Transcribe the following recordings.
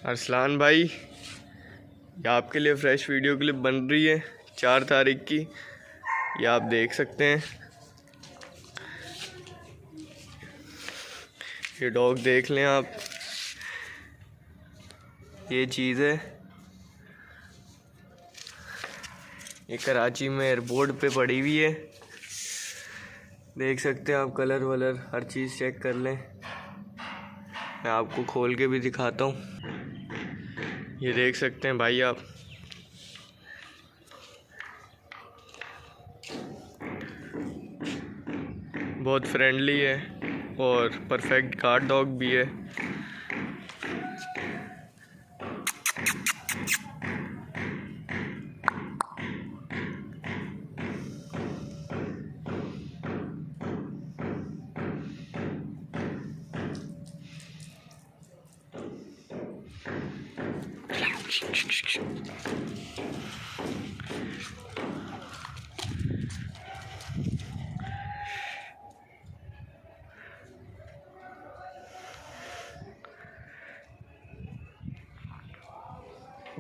अरसलान भाई, ये आपके लिए फ़्रेश वीडियो क्लिप बन रही है 4 तारीख की। ये आप देख सकते हैं। ये डॉग देख लें आप। ये चीज़ है, ये कराची में एयरपोर्ट पे पड़ी हुई है। देख सकते हैं आप, कलर वलर हर चीज़ चेक कर लें। मैं आपको खोल के भी दिखाता हूँ। ये देख सकते हैं भाई आप। बहुत फ्रेंडली है और परफेक्ट गार्ड डॉग भी है।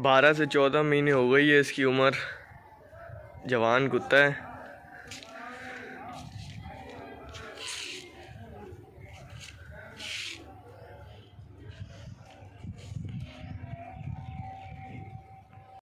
बारह से 14 महीने हो गई है इसकी उम्र। जवान कुत्ता है।